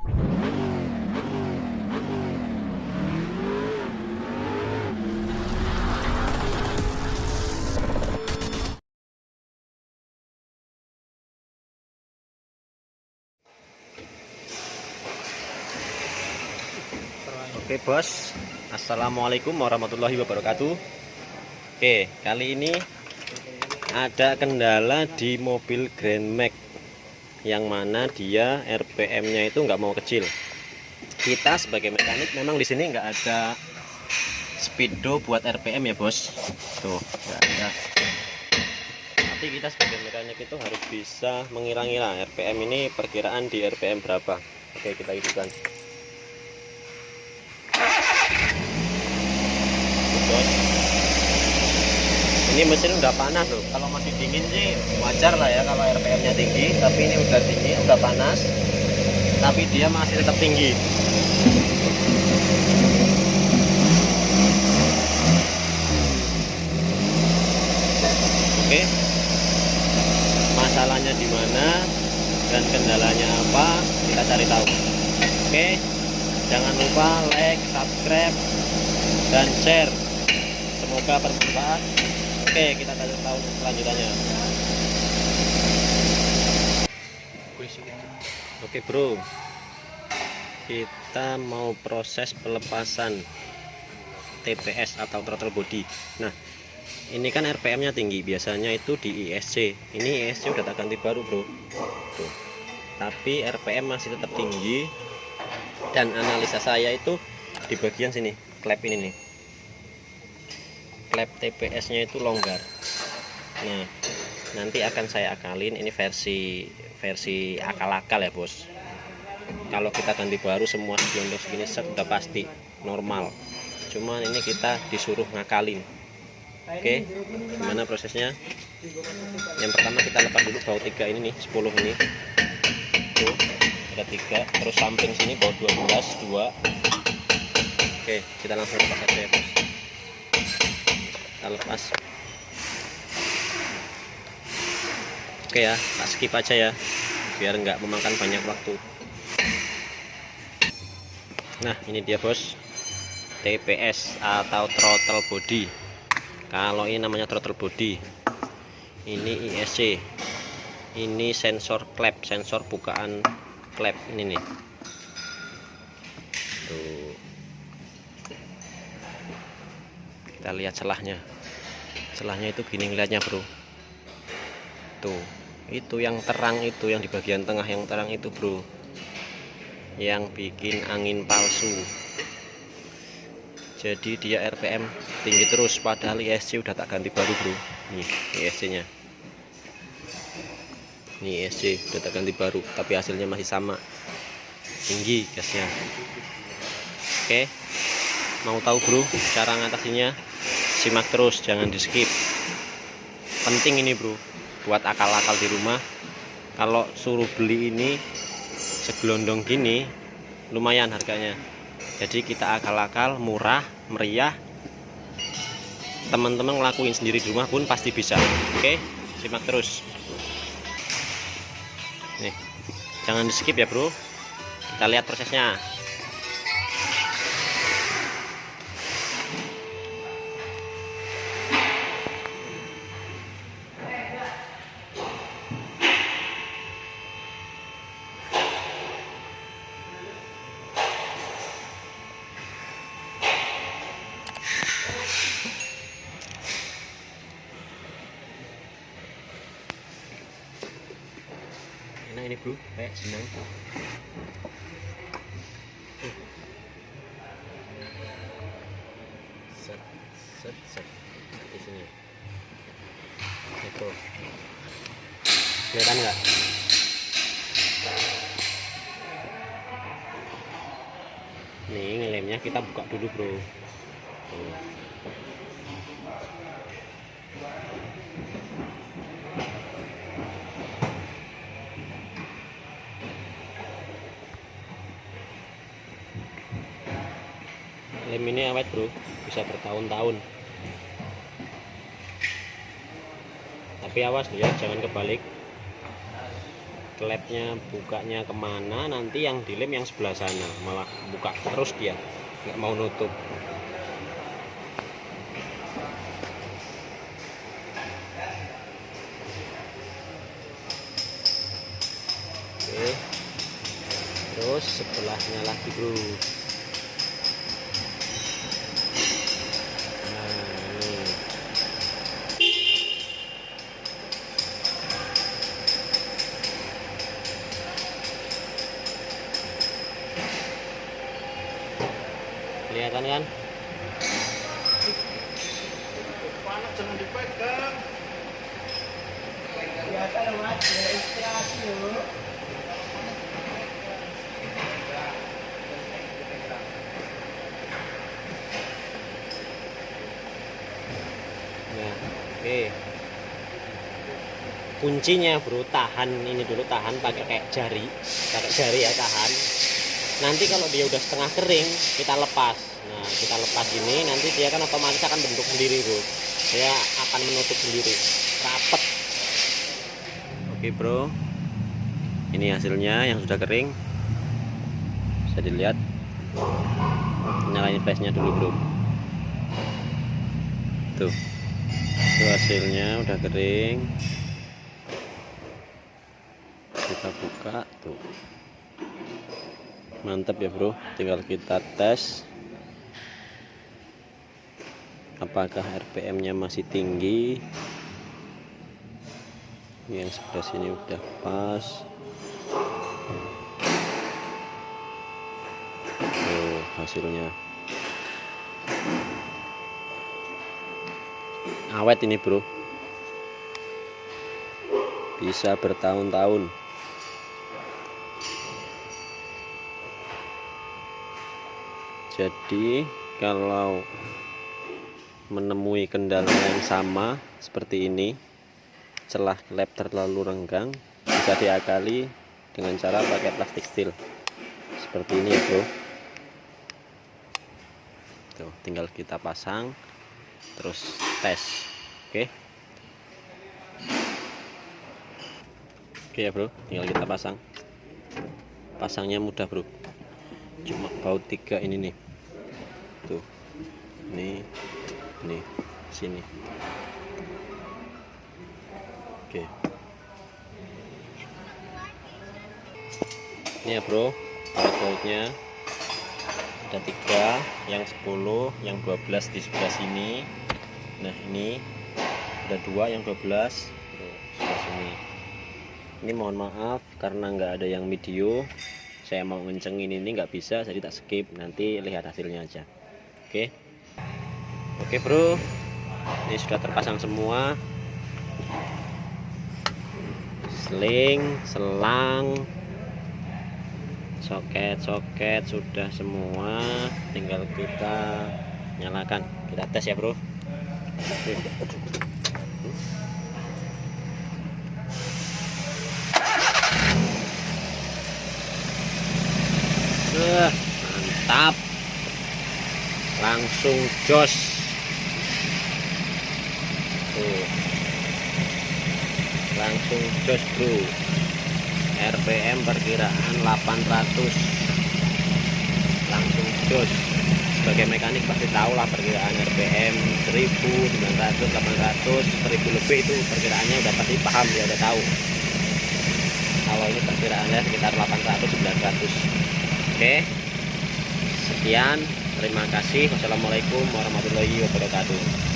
Oke bos, assalamualaikum warahmatullahi wabarakatuh. Oke, kali ini ada kendala di mobil Grand Max, yang mana dia RPM-nya itu nggak mau kecil. Kita sebagai mekanik memang di sini nggak ada speedo buat RPM ya bos. Tuh, nggak ada. Tapi kita sebagai mekanik itu harus bisa mengira-ngira RPM ini perkiraan di RPM berapa. Oke, kita hidupkan. Ini mesin udah panas loh. Kalau masih dingin sih wajar lah ya kalau RPM-nya tinggi, tapi ini udah dingin, udah panas, tapi dia masih tetap tinggi. Oke, masalahnya di mana dan kendalanya apa, kita cari tahu. Oke, jangan lupa like, subscribe, dan share. Semoga bermanfaat. Oke, kita cari tahu selanjutnya. Oke bro, kita mau proses pelepasan TPS atau throttle body. Nah, ini kan RPM nya tinggi, biasanya itu di ISC. Ini ISC udah tak ganti baru bro. Tuh. Tapi RPM masih tetap tinggi. Dan analisa saya itu di bagian sini, klep ini nih, klep TPS nya itu longgar. Nah, nanti akan saya akalin. Ini versi akal-akal ya bos. Kalau kita ganti baru semua gelondong segini sudah pasti normal, cuman ini kita disuruh ngakalin. Oke, gimana prosesnya? Yang pertama kita lepas dulu baut 3 ini nih, 10 ini tuh, ada 3, terus samping sini baut 12, 2. Oke, kita langsung lepas aja ya bos. Kita lepas. Oke ya, tak skip aja ya, biar nggak memakan banyak waktu. Nah, ini dia bos, TPS atau throttle body. Kalau ini namanya throttle body, ini ISC, ini sensor klep, sensor bukaan klep ini nih. Tuh, kita lihat celahnya. Celahnya itu gini ngeliatnya bro. Tuh, itu yang terang, itu yang di bagian tengah yang terang itu bro, yang bikin angin palsu. Jadi dia RPM tinggi terus, padahal ISC udah tak ganti baru bro. Nih ISC nya, nih ISC udah tak ganti baru, tapi hasilnya masih sama tinggi gasnya. Oke, mau tahu bro cara ngatasinya? Simak terus, jangan di skip. Penting ini bro, buat akal-akal di rumah. Kalau suruh beli ini segelondong gini lumayan harganya, jadi kita akal-akal, murah, meriah. Teman-teman ngelakuin sendiri di rumah pun pasti bisa. Oke, simak terus nih, jangan di skip ya bro. Kita lihat prosesnya. Enak ini bro, kayak senang. Set set set di sini. Itu kelihatan nggak? Nih ngelemnya kita buka dulu bro. Tuh. Lem ini awet bro, bisa bertahun-tahun. Tapi awas ya, jangan kebalik. klepnya bukanya kemana, nanti yang dilem yang sebelah sana malah buka terus, dia nggak mau nutup. Oke, terus sebelahnya lagi bro. Kelihatan kan? Panas, jangan dipegang. Kelihatan mas, ya inspirasi loh. Nah, oke. Kuncinya bro, tahan ini dulu, tahan pakai jari ya, tahan. Nanti kalau dia udah setengah kering, kita lepas. Nah, kita lepas ini, nanti dia kan otomatis akan bentuk sendiri bro. Dia akan menutup sendiri, rapet. Oke bro, ini hasilnya yang sudah kering. Bisa dilihat. Nyalain flashnya dulu bro. Tuh, itu hasilnya udah kering. Kita buka tuh, mantap ya bro. Tinggal kita tes apakah RPM-nya masih tinggi. Yang sebelah sini udah pas. Tuh hasilnya awet ini bro, bisa bertahun-tahun. Jadi kalau menemui kendala yang sama seperti ini, celah klep terlalu renggang, bisa diakali dengan cara pakai plastik steel seperti ini ya bro. Tuh, tinggal kita pasang terus tes. Oke ya bro, tinggal kita pasang. Pasangnya mudah bro, cuma baut 3 ini nih. Tuh, ini sini. Oke, ini ya bro, bautnya ada 3, yang 10, yang 12 di sebelah sini. Nah ini ada 2, yang 12 tuh, sebelah sini. Ini mohon maaf karena nggak ada yang video, saya mau ngencengin ini nggak bisa, jadi tak skip. Nanti lihat hasilnya aja. Oke bro, ini sudah terpasang semua, sling, selang, soket sudah semua, tinggal kita nyalakan. Kita tes ya bro. Mantap, langsung jos. Tuh, langsung jos bro. RPM perkiraan 800, langsung jos. Sebagai mekanik pasti tahu lah perkiraan RPM 1900, 800, 1000 lebih itu perkiraannya udah pasti paham, ya udah tahu. Kalau ini perkiraannya sekitar 800, 900. Oke, sekian, terima kasih. Wassalamualaikum warahmatullahi wabarakatuh.